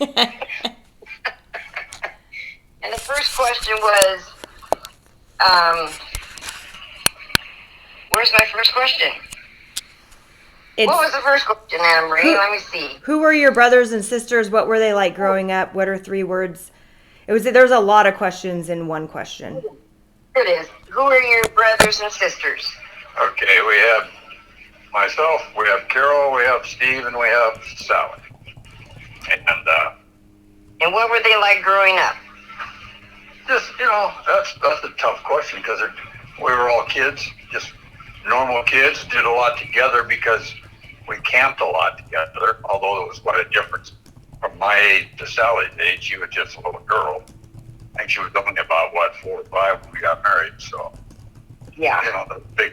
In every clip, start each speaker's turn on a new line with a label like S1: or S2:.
S1: And the first question was, um, where's my first question? What was the first question, Anna Marie? Let me see.
S2: Who were your brothers and sisters? What were they like growing up? What are three words? There's a lot of questions in one question.
S1: Here it is. Who are your brothers and sisters?
S3: Okay, we have myself, we have Carol, we have Steve, and we have Sally.
S1: And what were they like growing up?
S3: Just, that's a tough question because we were all kids, just normal kids, did a lot together because we camped a lot together, although there was quite a difference from my age to Sally's age. She was just a little girl. I think she was only about, 4 or 5 when we got married, so.
S1: Yeah.
S3: The big,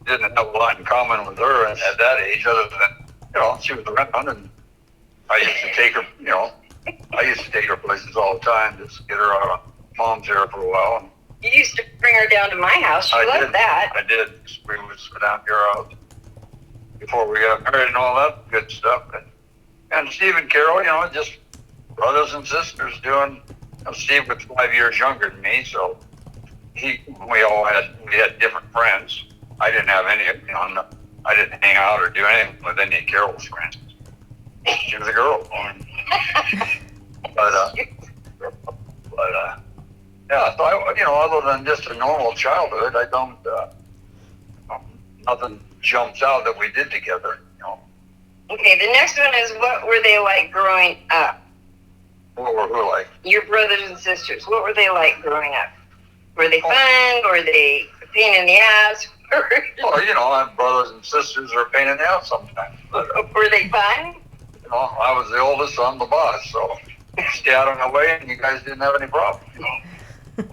S3: didn't have a lot in common with her at that age other than, she was around and I used to take her, places all the time, just get her out of mom's hair for a while. And
S1: you used to bring her down to my house. She loved that.
S3: I did. We would sit down to your house before we got married and all that good stuff. And Steve and Carol, just brothers and sisters doing. Steve was 5 years younger than me, so we had different friends. I didn't have any, I didn't hang out or do anything with any of Carol's friends. She was a girl. Yeah, so other than just a normal childhood, I don't, nothing jumps out that we did together,
S1: Okay, the next one is, what were they like growing up?
S3: What were who like?
S1: Your brothers and sisters. What were they like growing up? Were they fun? Were they a pain in the ass?
S3: Well, my brothers and sisters are a pain in the ass sometimes.
S1: Were they fun?
S3: I was the oldest, so I'm the boss, so stay out of my way and you guys didn't have any problem,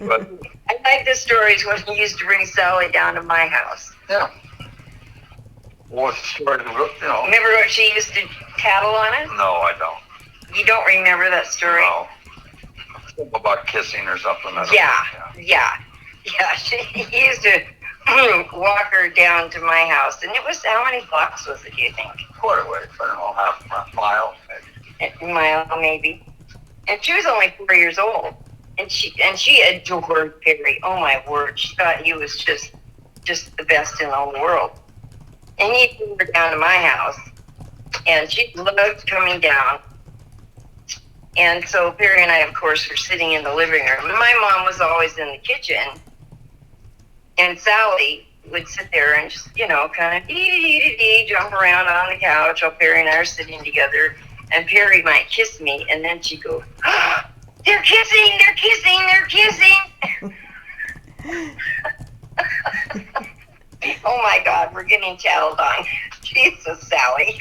S3: But
S1: I like the stories when he used to bring Sally down to my house.
S3: Yeah. What's the story?
S1: Remember what she used to tattle on us?
S3: No, I don't.
S1: You don't remember that story?
S3: No. Something about kissing or something.
S1: Yeah. He used to walk her down to my house, and it was, how many blocks was it, do you think?
S3: Quite a ways. I don't know, half a mile, maybe.
S1: A mile, maybe. And she was only 4 years old, and she adored Perry. Oh my word, she thought he was just the best in the whole world. And he took her down to my house, and she loved coming down. And so Perry and I, of course, were sitting in the living room. And my mom was always in the kitchen, and Sally would sit there and just, kind of jump around on the couch while Perry and I are sitting together. And Perry might kiss me, and then she'd go, oh, they're kissing. Oh my God, we're getting tattled on. Jesus, Sally.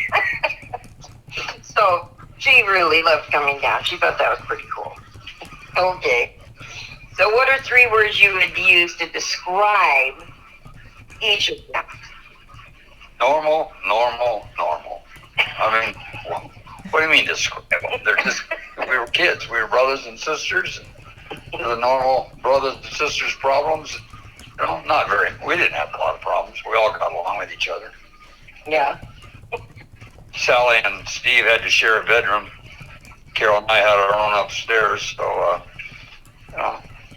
S1: So she really loved coming down. She thought that was pretty cool. Okay. So what are 3 words you would use to describe each of them?
S3: Normal. I mean, what do you mean describe them? We were kids. We were brothers and sisters. The normal brothers and sisters problems. Not very. We didn't have a lot of problems. We all got along with each other.
S1: Yeah.
S3: Sally and Steve had to share a bedroom. Carol and I had our own upstairs. So,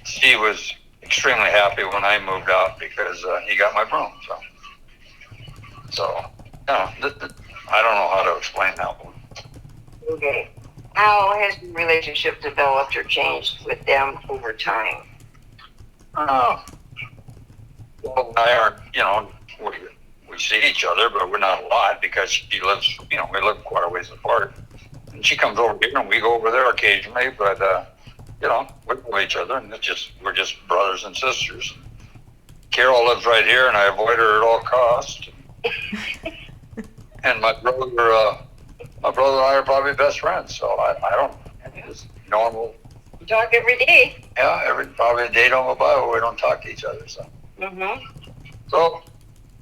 S3: Steve was extremely happy when I moved out because he got my broom. So, I don't know how to explain that one.
S1: Okay. How has your relationship developed or changed with them over time?
S3: Well, I aren't, we see each other, but we're not a lot because she lives, we live quite a ways apart. And she comes over here and we go over there occasionally, but, we know each other and we're just brothers and sisters. Carol lives right here and I avoid her at all costs. And my brother and I are probably best friends, so I don't, it's normal.
S1: You talk every day.
S3: Yeah, probably a day don't go by where we don't talk to each other, so.
S1: Mm-hmm.
S3: So,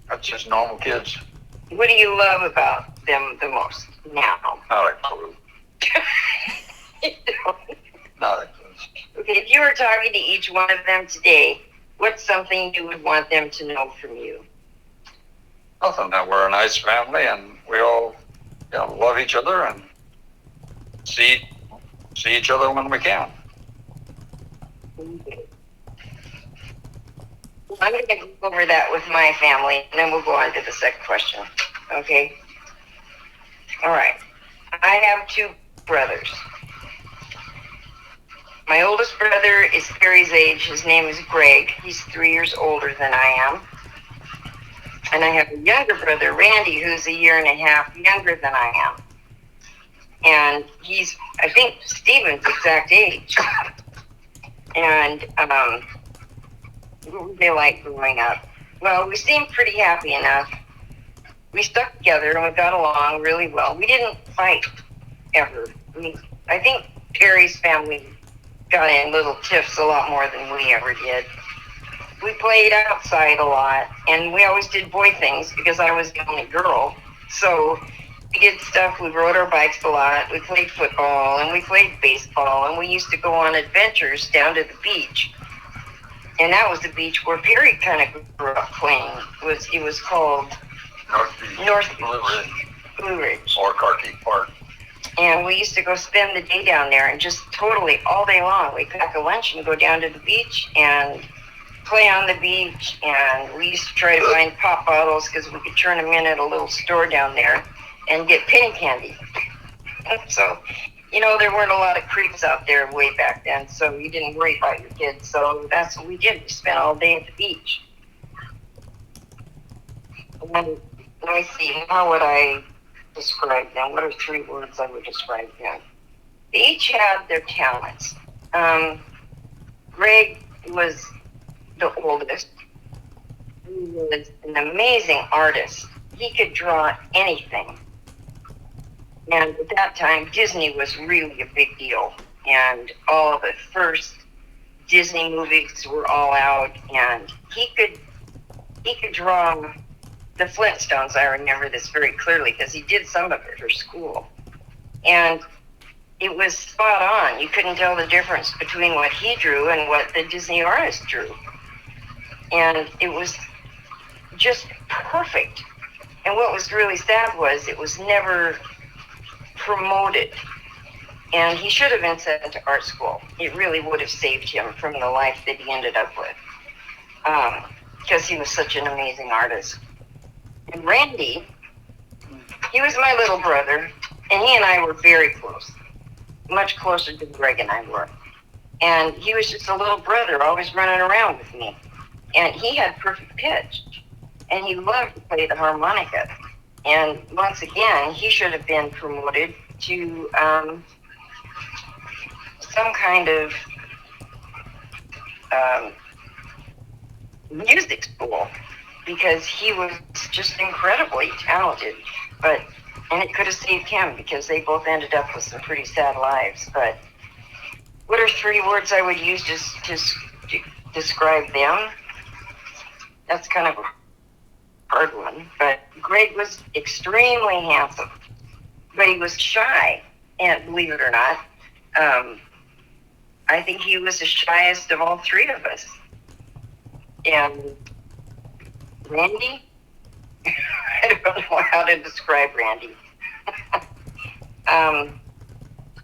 S3: that's just normal kids.
S1: What do you love about them the most now?
S3: Not a clue. Not a clue.
S1: Okay, if you were talking to each one of them today, what's something you would want them to know from you?
S3: Nothing, that we're a nice family and we all love each other and see each other when we can.
S1: I'm going to go over that with my family, and then we'll go on to the second question. Okay? All right. I have two brothers. My oldest brother is Carrie's age. His name is Greg. He's 3 years older than I am. And I have a younger brother, Randy, who's a year and a half younger than I am. And he's, I think, Stephen's exact age. And what were they like growing up? Well, we seemed pretty happy enough. We stuck together and we got along really well. We didn't fight ever. I think Terry's family got in little tiffs a lot more than we ever did. We played outside a lot, and we always did boy things because I was the only girl. So we did stuff. We rode our bikes a lot. We played football, and we played baseball, and we used to go on adventures down to the beach. And that was the beach where Perry kind of grew up playing. It was called North Beach. Blue Ridge.
S3: Or Carkeek Park.
S1: And we used to go spend the day down there and just totally all day long. We'd pack a lunch and go down to the beach and play on the beach. And we used to try to find pop bottles because we could turn them in at a little store down there and get penny candy. So, there weren't a lot of creeps out there way back then, so you didn't worry about your kids. So that's what we did. We spent all day at the beach. And then, let me see, how would I describe them? What are 3 words I would describe them? They each had their talents. Greg was the oldest. He was an amazing artist. He could draw anything. And at that time, Disney was really a big deal. And all the first Disney movies were all out. And he could draw the Flintstones. I remember this very clearly because he did some of it for school. And it was spot on. You couldn't tell the difference between what he drew and what the Disney artist drew. And it was just perfect. And what was really sad was it was never promoted. And he should have been sent to art school. It really would have saved him from the life that he ended up with. Because he was such an amazing artist. And Randy, he was my little brother, and he and I were very close. Much closer than Greg and I were. And he was just a little brother, always running around with me. And he had perfect pitch. And he loved to play the harmonica. And once again, he should have been promoted to some kind of music school because he was just incredibly talented. And it could have saved him because they both ended up with some pretty sad lives. But what are 3 words I would use to describe them? That's kind of a hard one. But Greg was extremely handsome, but he was shy. And believe it or not, I think he was the shyest of all 3 of us. And Randy, I don't know how to describe Randy.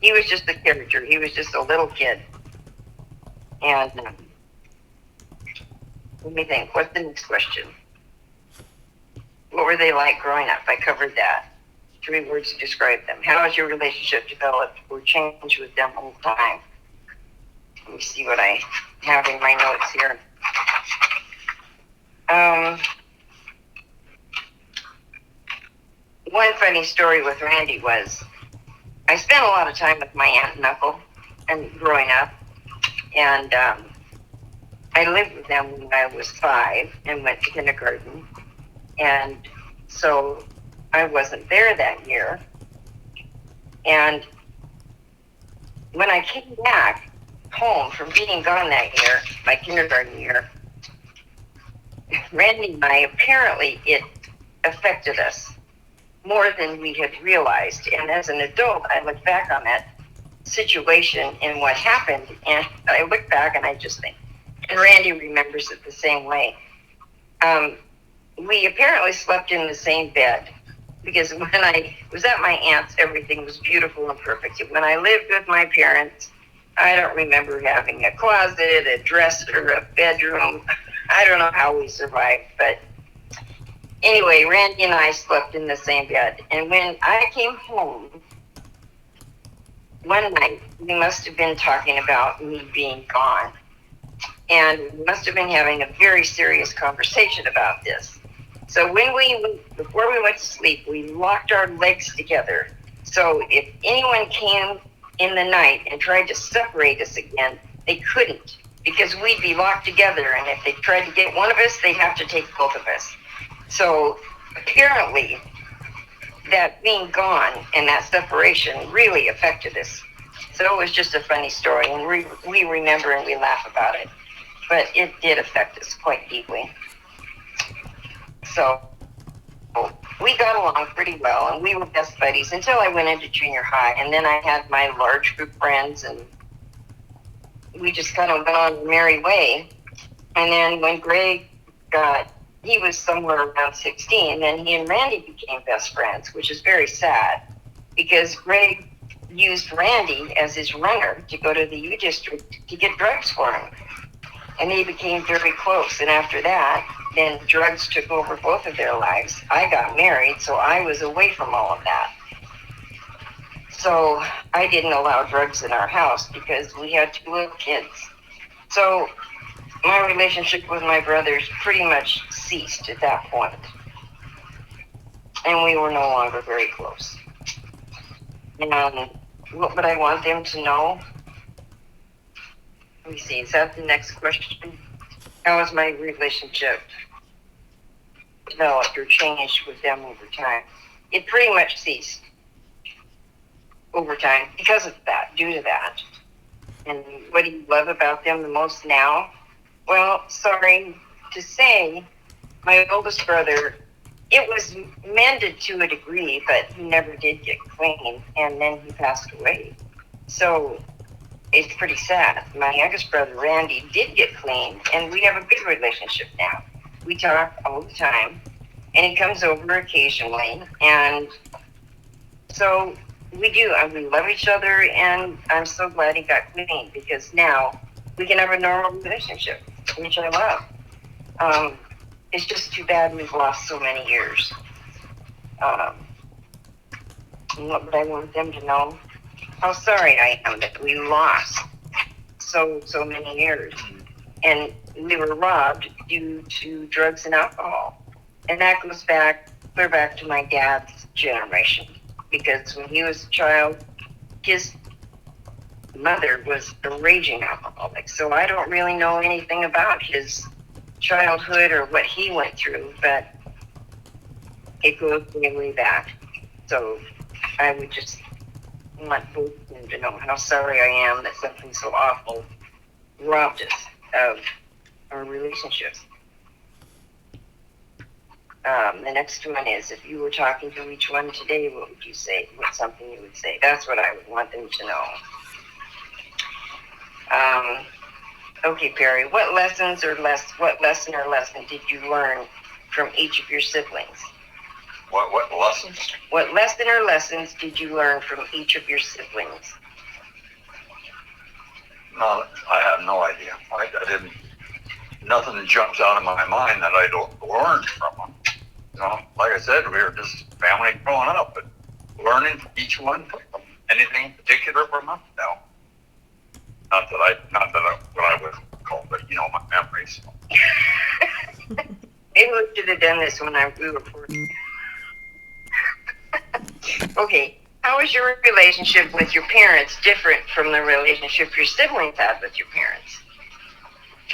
S1: He was just a character. He was just a little kid. And let me think. What's the next question? What were they like growing up? I covered that. 3 words to describe them. How has your relationship developed or changed with them over time? Let me see what I have in my notes here. One funny story with Randy was I spent a lot of time with my aunt and uncle and growing up, and I lived with them when I was 5 and went to kindergarten, and so I wasn't there that year. And when I came back home from being gone that year, my kindergarten year, Randy and I, apparently it affected us more than we had realized. And as an adult, I look back on that situation and what happened, and I look back and I just think, and Randy remembers it the same way. We apparently slept in the same bed because when I was at my aunt's, everything was beautiful and perfect. When I lived with my parents, I don't remember having a closet, a dresser, a bedroom. I don't know how we survived, but anyway, Randy and I slept in the same bed. And when I came home, one night, we must have been talking about me being gone. And we must have been having a very serious conversation about this. So before we went to sleep, we locked our legs together. So if anyone came in the night and tried to separate us again, they couldn't, because we'd be locked together. And if they tried to get one of us, they'd have to take both of us. So apparently, that being gone and that separation really affected us. So it was just a funny story, and we remember and we laugh about it. But it did affect us quite deeply. So we got along pretty well, and we were best buddies until I went into junior high. And then I had my large group friends, and we just kind of went on a merry way. And then when Greg he was somewhere around 16, then he and Randy became best friends, which is very sad, because Greg used Randy as his runner to go to the U District to get drugs for him. And they became very close. And after that, then drugs took over both of their lives. I got married, so I was away from all of that. So I didn't allow drugs in our house because we had 2 little kids. So my relationship with my brothers pretty much ceased at that point. And we were no longer very close. And what would I want them to know? Let me see, is that the next question? How has my relationship developed or changed with them over time? It pretty much ceased over time because of that, due to that. And what do you love about them the most now? Well, sorry to say, my oldest brother, it was mended to a degree, but he never did get clean, and then he passed away. So it's pretty sad. My youngest brother, Randy, did get clean, and we have a good relationship now. We talk all the time, and he comes over occasionally, and so we do. We love each other, and I'm so glad he got clean, because now we can have a normal relationship, which I love. It's just too bad we've lost so many years. And what would I want them to know? How sorry I am that we lost so many years. And we were robbed due to drugs and alcohol. And that goes clear back to my dad's generation. Because when he was a child, his mother was a raging alcoholic. So I don't really know anything about his childhood or what he went through, but it goes way back. So I would just want both of them to know how sorry I am that something so awful robbed us of our relationships. The next one is, if you were talking to each one today, what would you say? What's something you would say? That's what I would want them to know. Okay, Perry, what lesson or lesson did you learn from each of your siblings?
S3: What lessons?
S1: What lesson or lessons did you learn from each of your siblings?
S3: No, I have no idea. I didn't. Nothing jumps out of my mind that I don't learn from them. You know, like I said, we were just family growing up, but learning from each one, anything particular from them? No. Not that what I would call, but you know, my memories.
S1: Maybe we should have done this when we were 14. Okay, how is your relationship with your parents different from the relationship your siblings had with your parents?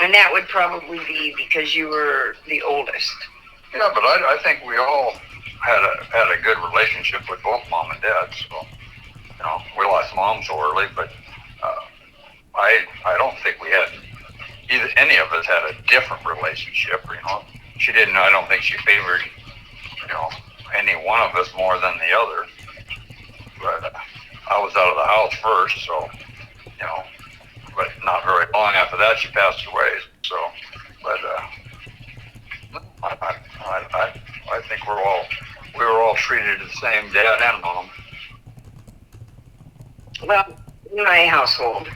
S1: And that would probably be because you were the oldest.
S3: Yeah, but I think we all had a good relationship with both mom and dad. So, you know, we lost mom so early, but I don't think we had any of us had a different relationship. You know, she didn't. I don't think she favored, you know, any one of us more than the other. But I was out of the house first, so, you know. But not very long after that, she passed away. So, but I think we're all we were all treated the same, dad and mom.
S1: Well, in my household,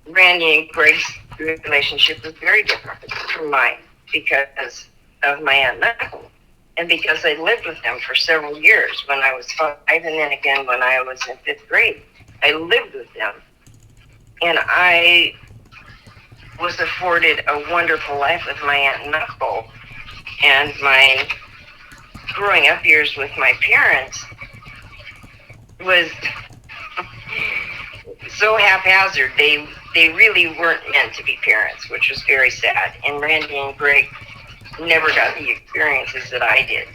S1: Randy and Greg's relationship was very different from mine because of my aunt and uncle, and because I lived with them for several years when I was 5, and then again when I was in 5th grade. I lived with them, and I was afforded a wonderful life with my aunt and uncle, and my growing up years with my parents was so haphazard. They really weren't meant to be parents, which was very sad. And Randy and Greg never got the experiences that I did.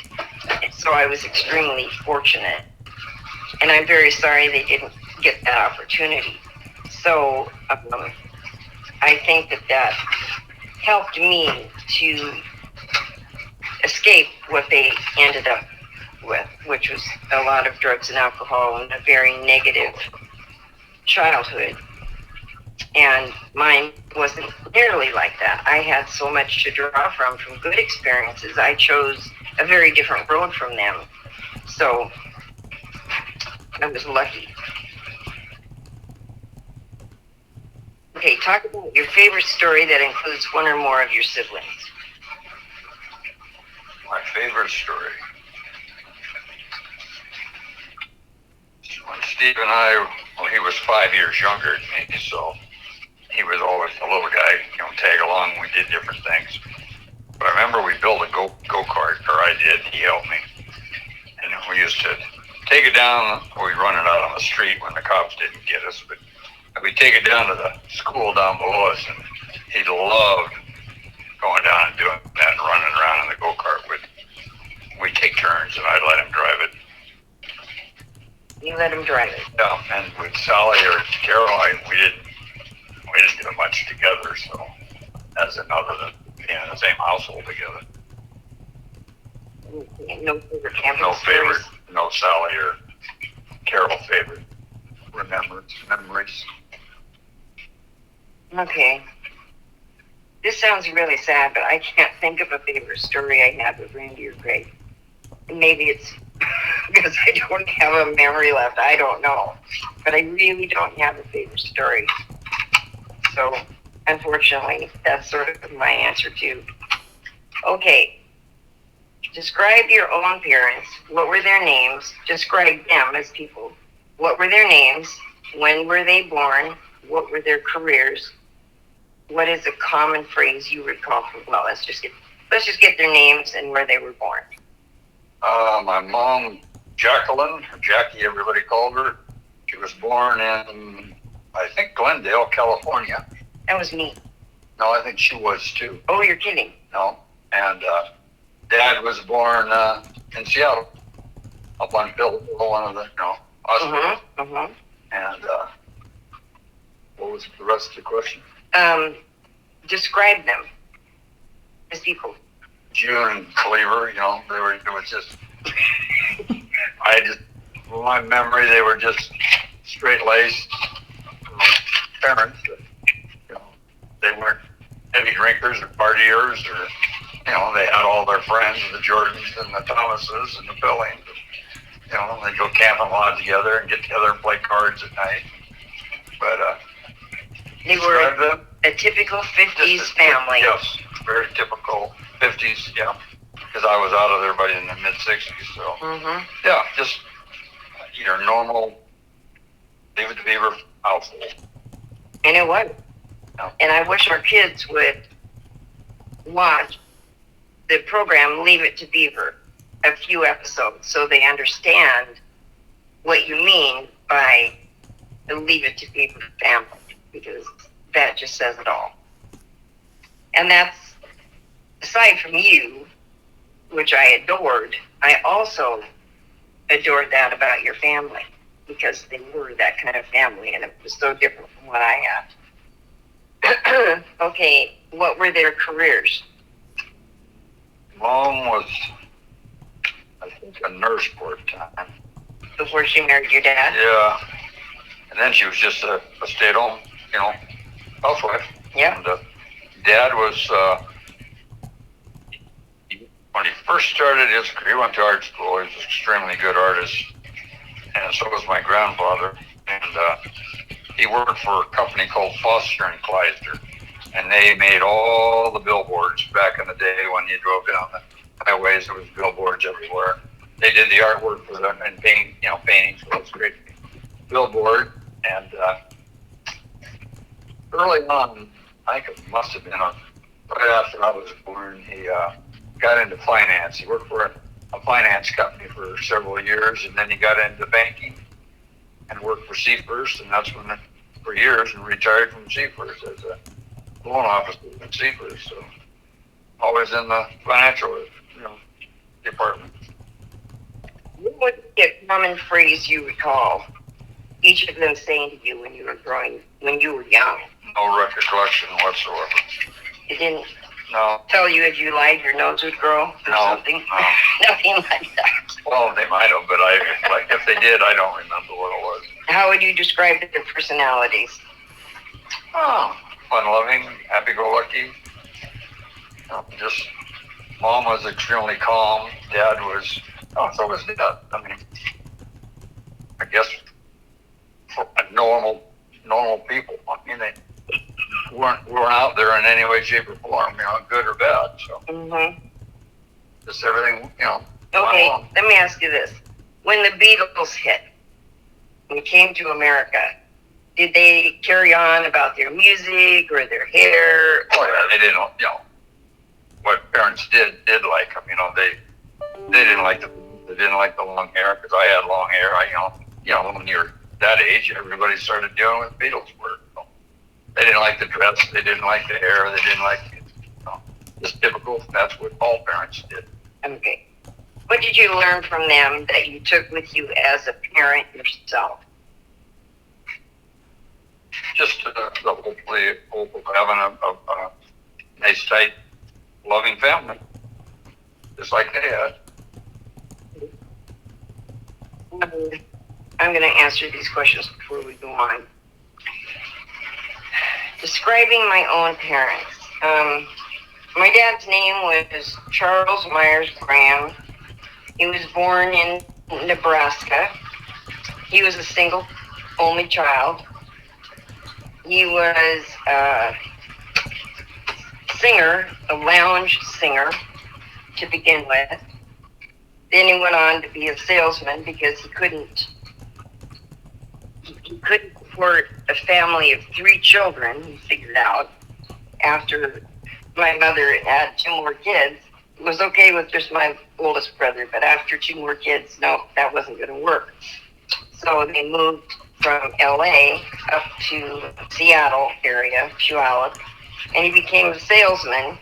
S1: So I was extremely fortunate. And I'm very sorry they didn't get that opportunity. So I think that helped me to escape what they ended up with, which was a lot of drugs and alcohol and a very negative childhood. And mine wasn't nearly like that. I had so much to draw from good experiences. I chose a very different road from them. So I was lucky. Okay, talk about your favorite story that includes one or more of your siblings.
S3: My favorite story. When Steve and I, well, he was 5 years younger than me, so he was always a little guy, tag along. We did different things. But I remember we built a go-kart, or I did. He helped me. And we used to take it down, or we'd run it out on the street when the cops didn't get us. But we'd take it down to the school down below us, and he loved going down and doing that and running around in the go-kart. We'd take turns, and I'd let him drive it.
S1: You let him drive it.
S3: Yeah, and with Sally or Caroline, we didn't do much together, so as in other than being in the same household together.
S1: No favorite camping
S3: No
S1: stories?
S3: favorite, no Sally or Carol favorite memories.
S1: Okay. This sounds really sad, but I can't think of a favorite story I had with Randy or Greg. Maybe it's because I don't have a memory left. I don't know. But I really don't have a favorite story. So, unfortunately, that's sort of my answer too. Okay. Describe your own parents. What were their names? Describe them as people. What were their names? When were they born? What were their careers? What is a common phrase you recall from? Well, let's just get their names and where they were born.
S3: My mom, Jacqueline, or Jackie, everybody called her. She was born in, I think, Glendale, California.
S1: That was me.
S3: No, I think she was too.
S1: Oh, you're kidding.
S3: No, and Dad was born in Seattle, up on Billable, one of the hospitals. And what was the rest of the question?
S1: Describe them as people.
S3: June and Cleaver, it was just, my memory, they were just straight-laced parents. They weren't heavy drinkers or partiers, or, they had all their friends, the Jordans and the Thomases and the Billings. They'd go camping a lot together and get together and play cards at night. But
S1: they were a typical 50s family.
S3: Yes, very typical 50s, yeah. Because I was out of there by in the mid-60s, so. Yeah, just your normal Leave It to Beaver household.
S1: And it was.
S3: Yeah.
S1: And I wish our kids would watch the program Leave It to Beaver, a few episodes, so they understand what you mean by the Leave It to Beaver family, because that just says it all. And that's, aside from you, which I adored, I also adored that about your family, because they were that kind of family, and it was so different from what I had. Okay, what were their careers?
S3: Mom was, I think, a nurse for a time.
S1: Before she married your dad?
S3: Yeah. And then she was just a stay-at-home, housewife.
S1: Yeah.
S3: And Dad was 25 first started his career, he went to art school. He was an extremely good artist, and so was my grandfather. And he worked for a company called Foster and Kleister, and they made all the billboards back in the day when you drove down the highways. There was billboards everywhere. They did the artwork for them and paintings. So it was a great billboard. And early on, I think it must have been right after I was born, he got into finance. He worked for a finance company for several years, and then he got into banking and worked for Seafirst, and that's when, for years, and retired from Seafirst as a loan officer at Seafirst. So always in the financial, department.
S1: What would be a common phrase you recall each of them saying to you when you were young?
S3: No recollection whatsoever.
S1: It didn't
S3: No.
S1: tell you if you lied, your nose would grow or
S3: No,
S1: something?
S3: no.
S1: Nothing like that.
S3: Well, they might have, but if they did, I don't remember what it was.
S1: How would you describe their personalities?
S3: Oh, fun-loving, happy-go-lucky. Just mom was extremely calm. Dad was, so was dad. I mean, I guess for a normal people. I mean, they weren't out there in any way, shape, or form, good or bad. So
S1: Mm-hmm.
S3: just everything,
S1: Okay,
S3: along.
S1: let me ask you this. When the Beatles hit, when it came to America, did they carry on about their music or their hair?
S3: Oh yeah, they didn't, what parents did like them. They didn't like the long hair because I had long hair. When you're that age, everybody started doing what Beatles were. So they didn't like the dress. They didn't like the hair. They didn't like just typical. That's what all parents did.
S1: Okay. What did you learn from them that you took with you as a parent yourself?
S3: Just the hope of having a nice, tight, loving family, just like they had.
S1: I'm going to answer these questions before we go on. Describing my own parents. My dad's name was Charles Myers Graham. He was born in Nebraska. He was a single, only child. He was a singer, a lounge singer to begin with. Then he went on to be a salesman because he couldn't support a family of 3 children, he figured out, after my mother had 2 more kids. It was okay with just my oldest brother, but after 2 more kids, no, that wasn't going to work. So they moved from LA up to Seattle area, Puyallup, and he became a salesman,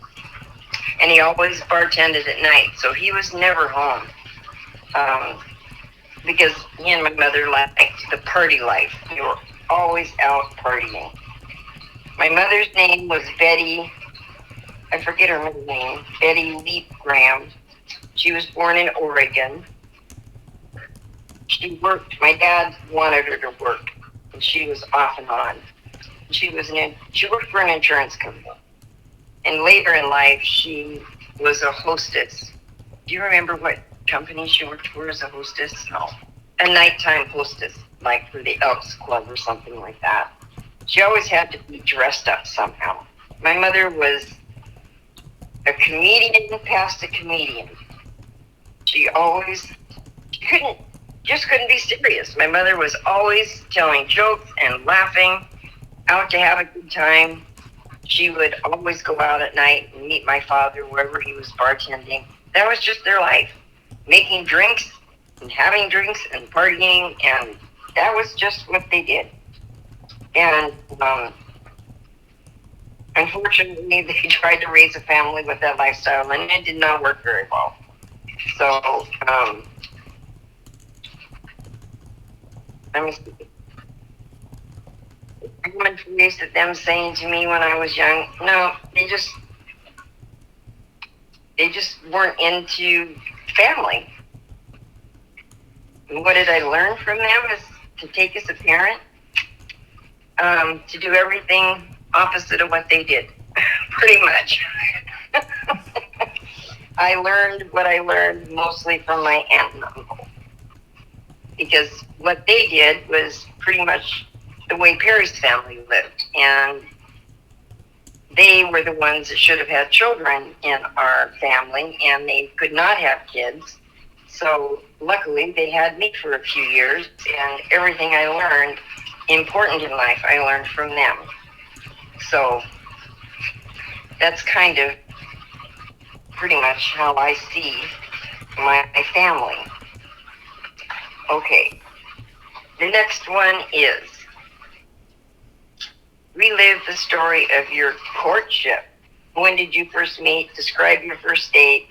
S1: and he always bartended at night, so he was never home. Because he and my mother liked the party life. We were always out partying. My mother's name was Betty, I forget her middle name, Betty Leap Graham. She was born in Oregon. She worked, my dad wanted her to work, and she was off and on. She worked for an insurance company. And later in life, she was a hostess. Do you remember what company she worked for as a hostess? No. A nighttime hostess, like for the Elks Club or something like that. She always had to be dressed up somehow. My mother was a comedian past a comedian. She couldn't be serious. My mother was always telling jokes and laughing, out to have a good time. She would always go out at night and meet my father wherever he was bartending. That was just their life. Making drinks and having drinks and partying, and that was just what they did. And unfortunately, they tried to raise a family with that lifestyle, and it did not work very well. So, let me see. I went used to them saying to me when I was young, no, they just weren't into family. And what did I learn from them is to take as a parent, to do everything opposite of what they did, pretty much. I learned what I learned mostly from my aunt and uncle. Because what they did was pretty much the way Perry's family lived. And they were the ones that should have had children in our family, and they could not have kids. So luckily, they had me for a few years, and everything I learned important in life, I learned from them. So that's kind of pretty much how I see my family. Okay. The next one is relive the story of your courtship. When did you first meet? Describe your first date.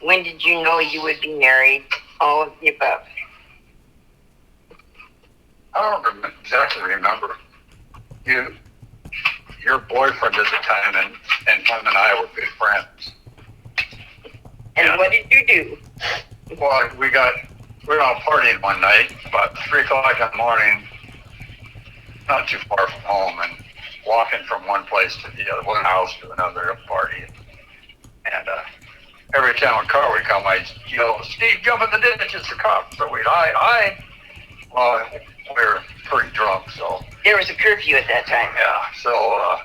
S1: When did you know you would be married? All of the above.
S3: I don't exactly remember. Your boyfriend at the time, and him and I were good friends.
S1: And
S3: Yeah.
S1: what did you do?
S3: Well, we were out partying one night, about 3 o'clock in the morning, not too far from home, and walking from one place to the other, one house to another party. And every time a car would come, I'd yell, "Steve, jump in the ditch, it's the cops." So we'd hide. Well, we were pretty drunk, so
S1: There was a curfew at that time.
S3: yeah. So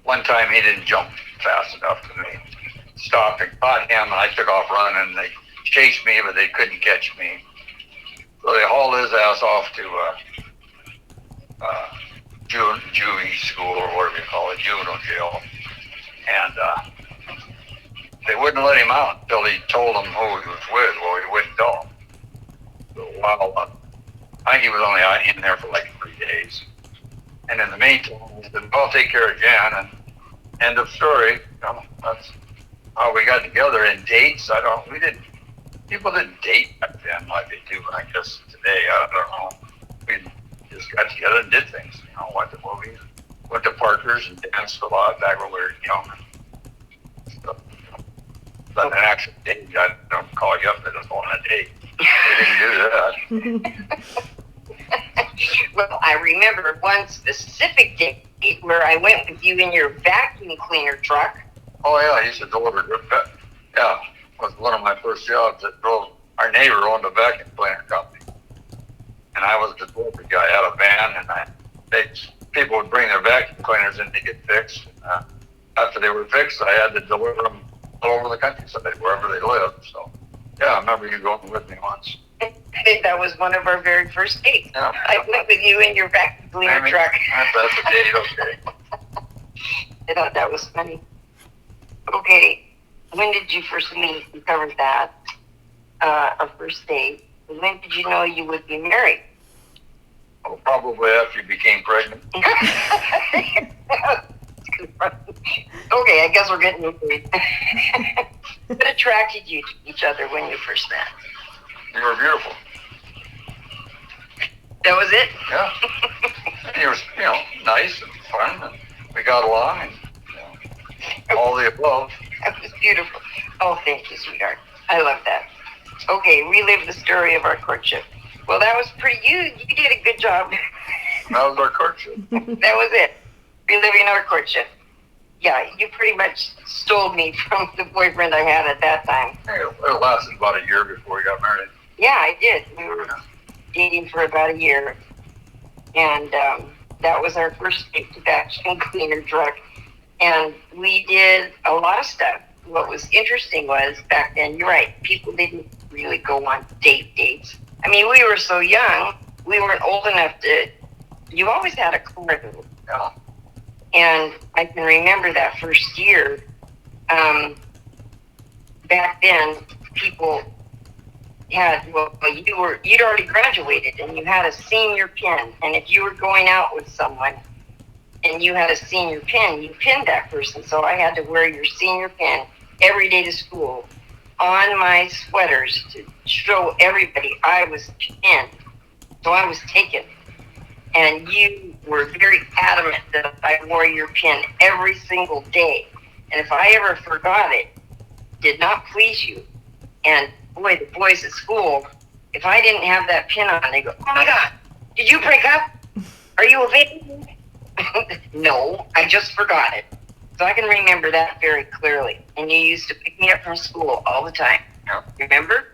S3: one time he didn't jump fast enough to me. Stopped and caught him, and I took off running. They chased me, but they couldn't catch me. So they hauled his ass off to juvie school, or whatever you call it, juvenile jail. And they wouldn't let him out until he told them who he was with. Well, he wouldn't tell them. So while I think he was only out in there for like 3 days. And in the meantime, he said, "I'll take care of Jan," and end of story. That's how we got together. And dates, people didn't date back then like they do, I guess, today. I don't know. We just got together and did things. Went to movies, went to Parker's and danced a lot back when we were young. So, but an actual date, I don't call you up and go on a date. We didn't do that.
S1: Well, I remember one specific date where I went with you in your vacuum cleaner truck.
S3: Oh yeah, I used to deliver. Yeah, it was one of my first jobs that drove. Our neighbor owned a vacuum cleaner company, and I was the delivery guy. I had a van, and people would bring their vacuum cleaners in to get fixed. After they were fixed, I had to deliver them all over the countryside, wherever they lived. So, yeah, I remember you going with me once.
S1: That was one of our very first dates.
S3: Yeah.
S1: I went with you in your vacuum cleaner truck.
S3: That's a date, okay.
S1: I thought that was funny. Okay, when did you first meet? We covered that. Our first date. When did you know you would be married?
S3: Well, probably after you became pregnant.
S1: Okay, I guess we're getting married. What attracted you to each other when you first met?
S3: You were beautiful.
S1: That was it?
S3: Yeah. And you were, nice and fun, and we got along, and all the above.
S1: That was beautiful. Oh, thank you, sweetheart. I love that. Okay, relive the story of our courtship. Well, that was pretty. You did a good job.
S3: That was our courtship.
S1: That was it. Reliving our courtship. Yeah, you pretty much stole me from the boyfriend I had at that time.
S3: It lasted about a year before we got married.
S1: Yeah, I did. We were dating for about a year, and that was our first date to vacuum cleaner truck. And we did a lot of stuff. What was interesting was back then, you're right, people didn't really go on dates. I mean, we were so young, we weren't old enough to. You always had a car though.
S3: Yeah.
S1: And I can remember that first year. Back then, people had, you'd already graduated and you had a senior pin. And if you were going out with someone and you had a senior pin, you pinned that person. So I had to wear your senior pin every day to school on my sweaters to show everybody I was pinned. So I was taken. And you were very adamant that I wore your pin every single day. And if I ever forgot it, did not please you. And boy, the boys at school, if I didn't have that pin on, they go, "Oh my God, did you break up? Are you a baby?" No, I just forgot it. So I can remember that very clearly. And you used to pick me up from school all the time. Remember?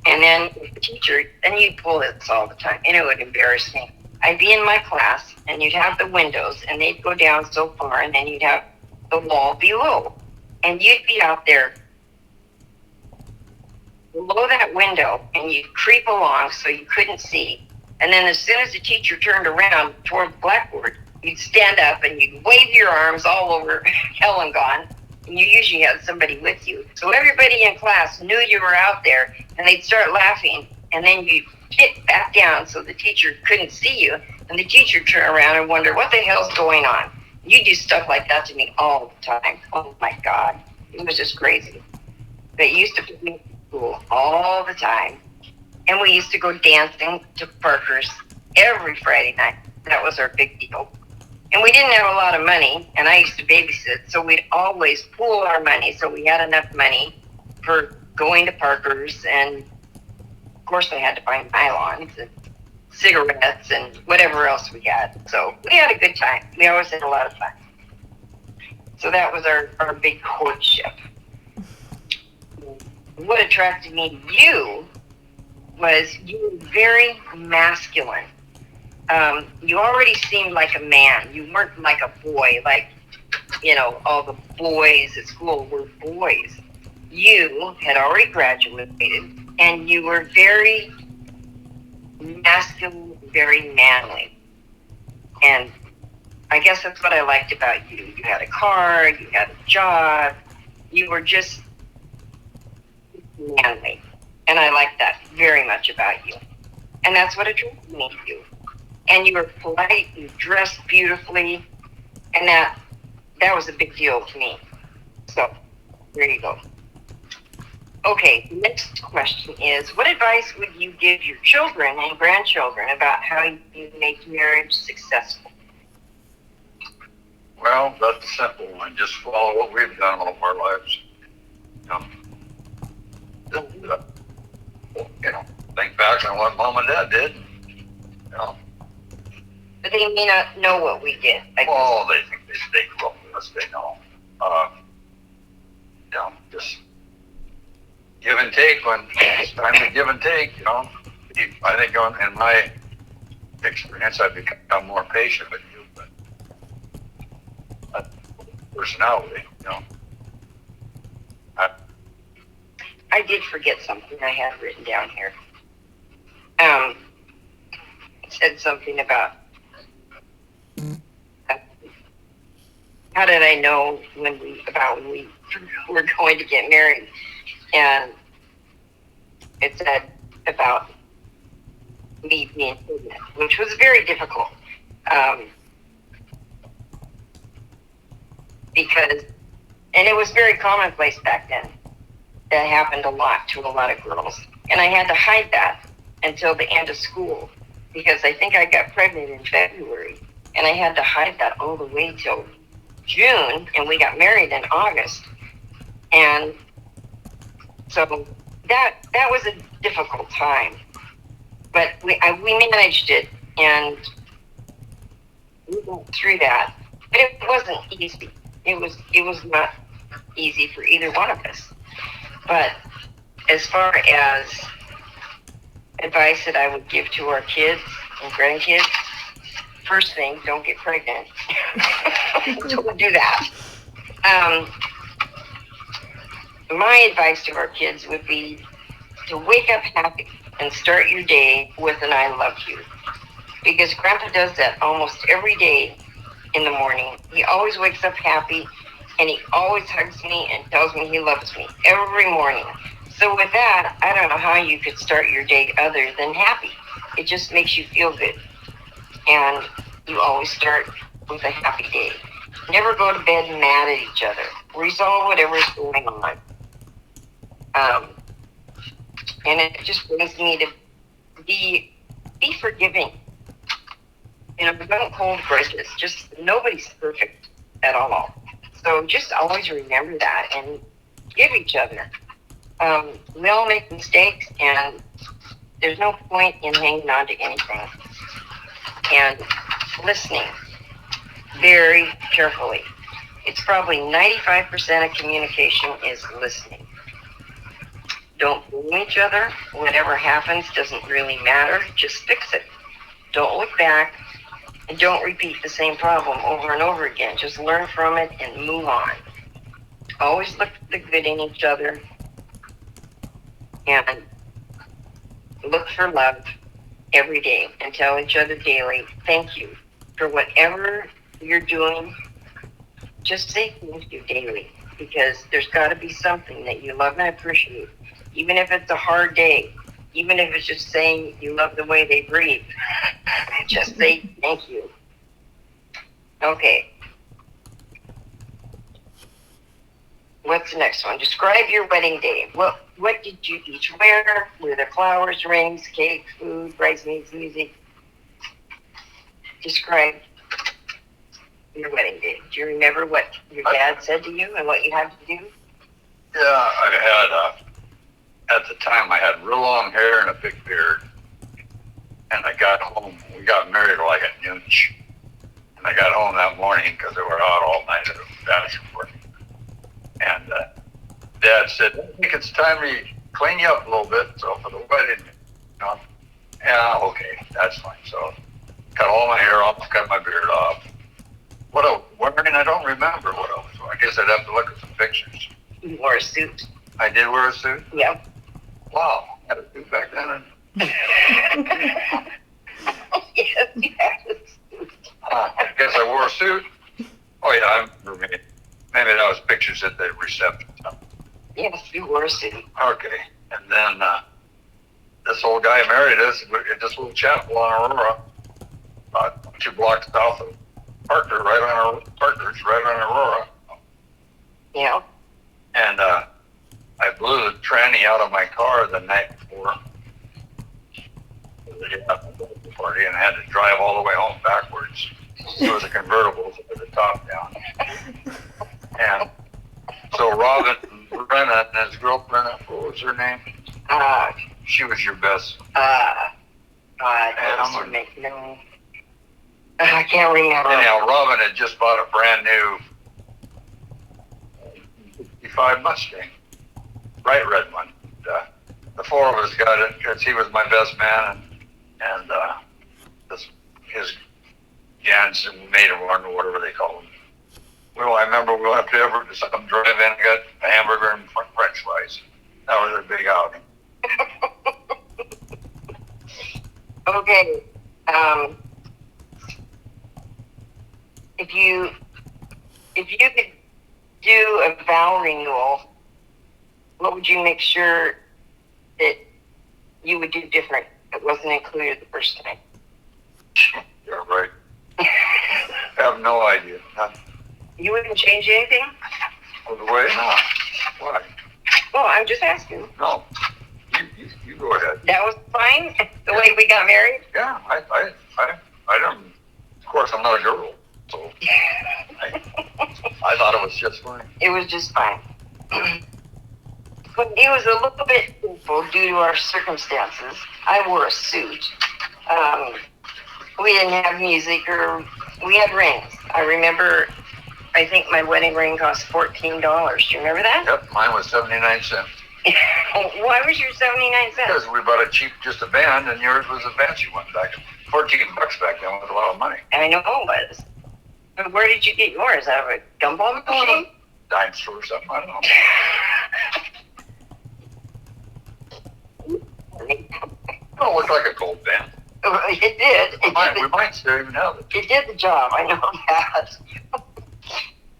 S1: And then the teacher, and you'd pull this all the time, and it would embarrass me. I'd be in my class, and you'd have the windows, and they'd go down so far, and then you'd have the wall below. And you'd be out there below that window, and you'd creep along so you couldn't see. And then as soon as the teacher turned around toward the blackboard, you'd stand up, and you'd wave your arms all over hell and gone. And you usually had somebody with you. So everybody in class knew you were out there, and they'd start laughing. And then you'd get back down so the teacher couldn't see you. And the teacher would turn around and wonder, what the hell's going on? You do stuff like that to me all the time. Oh, my God. It was just crazy. They used to put me in school all the time. And we used to go dancing to Parker's every Friday night. That was our big deal. And we didn't have a lot of money, and I used to babysit, so we'd always pool our money so we had enough money for going to Parker's, and of course I had to buy nylons and cigarettes and whatever else we had. So we had a good time. We always had a lot of fun. So that was our big courtship. What attracted me to you was you were very masculine. You already seemed like a man. You weren't like a boy, like, all the boys at school were boys. You had already graduated, and you were very masculine, very manly. And I guess that's what I liked about you. You had a car, you had a job, you were just manly. And I liked that very much about you. And that's what attracted me to you. And you were polite, you dressed beautifully, and that was a big deal to me. So, there you go. Okay, next question is, what advice would you give your children and grandchildren about how you make marriage successful?
S3: Well, that's a simple one. Just follow what we've done all of our lives. Think back on what Mom and Dad did.
S1: But they may not know what we did.
S3: Oh, they think they grew up with us. They know. Just give and take when it's time to give and take. I think in my experience, I've become more patient with you, but personality,
S1: I did forget something I had written down here. It said something about how did I know when we were going to get married, and it said about me being pregnant, which was very difficult because, and it was very commonplace back then. That happened a lot to a lot of girls. And I had to hide that until the end of school because I think I got pregnant in February. And I had to hide that all the way till June, and we got married in August. And so that was a difficult time. But we managed it, and we went through that. But it wasn't easy. It was not easy for either one of us. But as far as advice that I would give to our kids and grandkids, first thing, don't get pregnant. Don't do that. My advice to our kids would be to wake up happy and start your day with an I love you. Because Grandpa does that almost every day in the morning. He always wakes up happy, and he always hugs me and tells me he loves me every morning. So with that, I don't know how you could start your day other than happy. It just makes you feel good. And you always start with a happy day. Never go to bed mad at each other. Resolve whatever's going on. And it just brings me to be forgiving. Don't hold grudges. Just nobody's perfect at all. So just always remember that and give each other. We all make mistakes, and there's no point in hanging on to anything. And listening. very carefully. It's probably 95% of communication is listening. Don't blame each other. Whatever happens doesn't really matter. Just fix it. Don't look back, and don't repeat the same problem over and over again. Just learn from it and move on. Always look for the good in each other and look for love every day and tell each other daily, thank you for whatever you're doing. Just say thank you daily, because there's got to be something that you love and appreciate, even if it's a hard day, even if it's just saying you love the way they breathe. Just say thank you. Okay. What's the next one? Describe your wedding day. What did you each wear? Were there flowers, rings, cake, food, bridesmaids, music? Describe your wedding day. Do you remember what your dad said to you and what you had to do?
S3: Yeah, I had, at the time, I had real long hair and a big beard. And I got home, we got married like at noon. And I got home that morning because they were out all night at a bachelor party. And Dad said, I think it's time to clean you up a little bit, so for the wedding, you know. Yeah, okay, that's fine. So cut all my hair off, cut my beard off. What I was wearing, I don't remember what I was wearing. I guess I'd have to look at some pictures.
S1: You wore a suit.
S3: I did wear a suit?
S1: Yep.
S3: Wow, I had a suit back then.
S1: Yes, you had a suit.
S3: I guess I wore a suit. Oh yeah, I remember me. Maybe that was pictures at the reception.
S1: Yes, you wore a suit.
S3: Okay, and then this old guy married us at this little chapel on Aurora, 2 blocks south of Parker, Parker's right on Aurora.
S1: Yeah.
S3: And I blew the tranny out of my car the night before the party, and I had to drive all the way home backwards. It was a convertible with the top down. And so Robin Brenna and his girlfriend, what was her name? She was your best.
S1: That was no. I can't remember.
S3: Anyhow, Robin had just bought a brand new 55 Mustang, bright red one. The 4 of us got it because he was my best man, and his Jans and maid of honor, or whatever they call them. Well, I remember we went up to Everett to some drive-in and got a hamburger and French fries. That was a big outing.
S1: Okay. If you could do a vow renewal, what would you make sure that you would do different that wasn't included the first time?
S3: You're right. I have no idea. None.
S1: You wouldn't change anything?
S3: Of the way? No. Why?
S1: Well, I'm just asking.
S3: No. You go ahead.
S1: That was fine? The way we got married?
S3: Yeah, I don't. Of course, I'm not a girl, so I thought it was just fine.
S1: It was just fine. But it was a little bit painful due to our circumstances. I wore a suit. We didn't have music, or we had rings. I remember, I think my wedding ring cost $14. Do you remember that?
S3: Yep, mine was 79 cents.
S1: Why was yours 79 cents?
S3: Because we bought a cheap, just a band, and yours was a fancy one back. $14 back then was a lot of money.
S1: I know it was. But where did you get yours? Out of a gumball machine?
S3: Dime store or something, I don't know. It looked like a gold band.
S1: It did.
S3: We might still even have it.
S1: It did the job. I know that.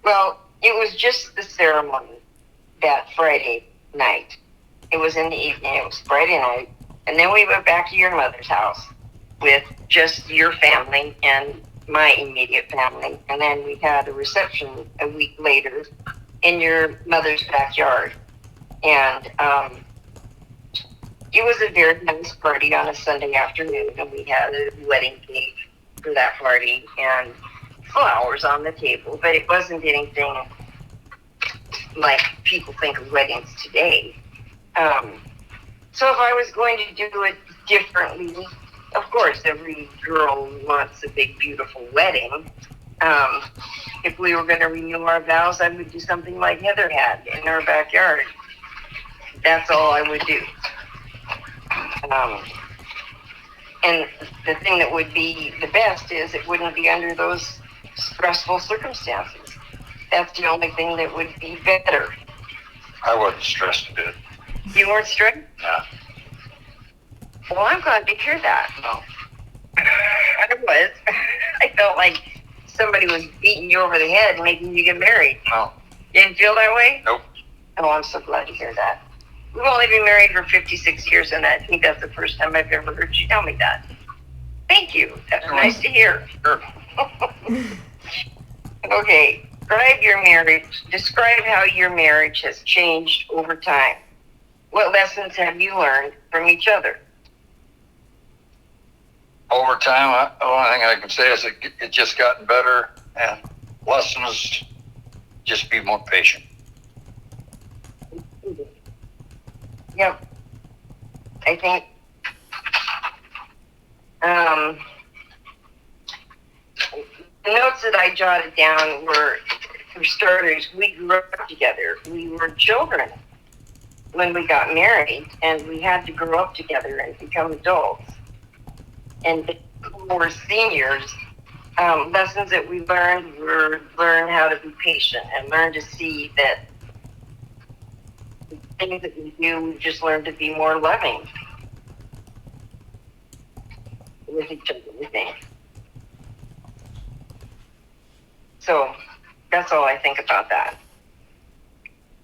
S1: Well, it was just the ceremony that Friday night. It was in the evening. It was Friday night. And then we went back to your mother's house with just your family and my immediate family. And then we had a reception a week later in your mother's backyard. And it was a very nice party on a Sunday afternoon, and we had a wedding cake for that party and flowers on the table, but it wasn't anything like people think of weddings today. So if I was going to do it differently, of course, every girl wants a big, beautiful wedding. If we were going to renew our vows, I would do something like Heather had in our backyard. That's all I would do. And the thing that would be the best is it wouldn't be under those stressful circumstances. That's the only thing that would be better.
S3: I wasn't stressed a bit.
S1: You weren't stressed?
S3: Nah.
S1: Well, I'm glad to hear that.
S3: No.
S1: I was. I felt like somebody was beating you over the head and making you get married.
S3: No.
S1: You didn't feel that way?
S3: Nope.
S1: Oh, I'm so glad to hear that. We've only been married for 56 years, and I think that's the first time I've ever heard you tell me that. Thank you. That's nice to hear.
S3: Sure.
S1: Okay, describe how your marriage has changed over time. What lessons have you learned from each other?
S3: Over time, the only thing I can say is it just gotten better, and lessons, just be more patient.
S1: Yep. I think the notes that I jotted down were, for starters, we grew up together. We were children when we got married, and we had to grow up together and become adults. And when we were seniors, lessons that we learned were learn how to be patient and learn to see that the things that we do, we just learn to be more loving with each other, I think. So that's all I think about that.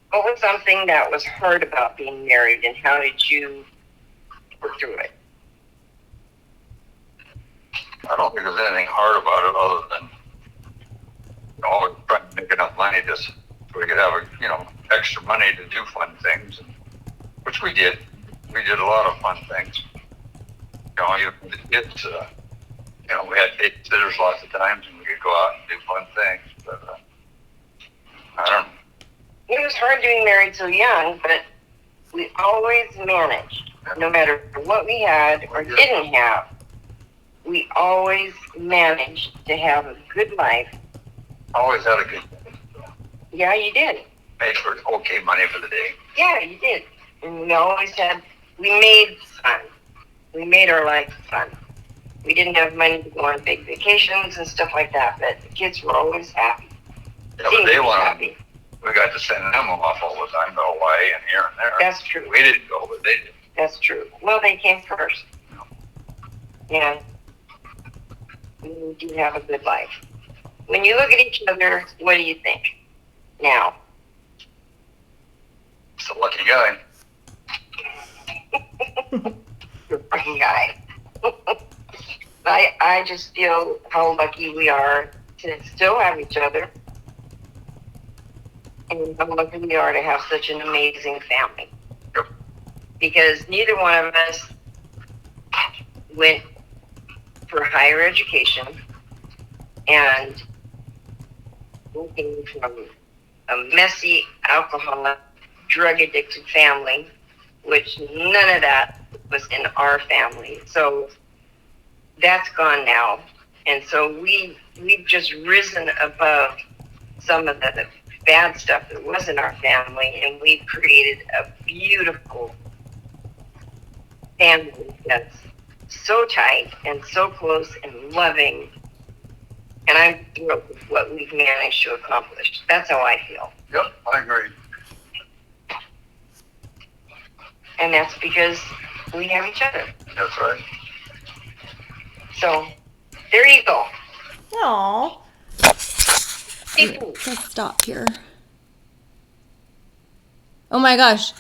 S1: What was something that was hard about being married, and how did you work through it?
S3: I don't think there's anything hard about it other than trying to make enough money so we could have extra money to do fun things, which we did. We did a lot of fun things. Even the kids, we had babysitters lots of times, and we could go out and do fun things. But I don't know.
S1: It was hard being married so young, but we always managed, no matter what we had or didn't have. We always managed to have a good life.
S3: Always had a good day.
S1: Yeah, you did.
S3: Made for okay money for the day.
S1: Yeah, you did. And we made fun. We made our life fun. We didn't have money to go on big vacations and stuff like that, but the kids were always happy.
S3: Yeah, but they wanted, we got to send them off all the time to Hawaii and here and there.
S1: That's true.
S3: We didn't go, but they did.
S1: That's true. Well, they came first. Yeah. We do have a good life. When you look at each other, what do you think now?
S3: It's a lucky guy.
S1: You're a fucking guy. I just feel how lucky we are to still have each other, and how lucky we are to have such an amazing family.
S3: Yep.
S1: Because neither one of us went for higher education, and we came from a messy, alcoholic, drug-addicted family, which none of that was in our family. So that's gone now. And so we've just risen above some of the bad stuff that was in our family, and we've created a beautiful family that's so tight and so close and loving. And I'm thrilled with what we've managed to accomplish. That's how I feel.
S3: Yep, I agree.
S1: And that's because we have each other.
S3: That's right.
S1: So there you go.
S2: Aww.
S1: People.
S2: Let's stop here. Oh my gosh.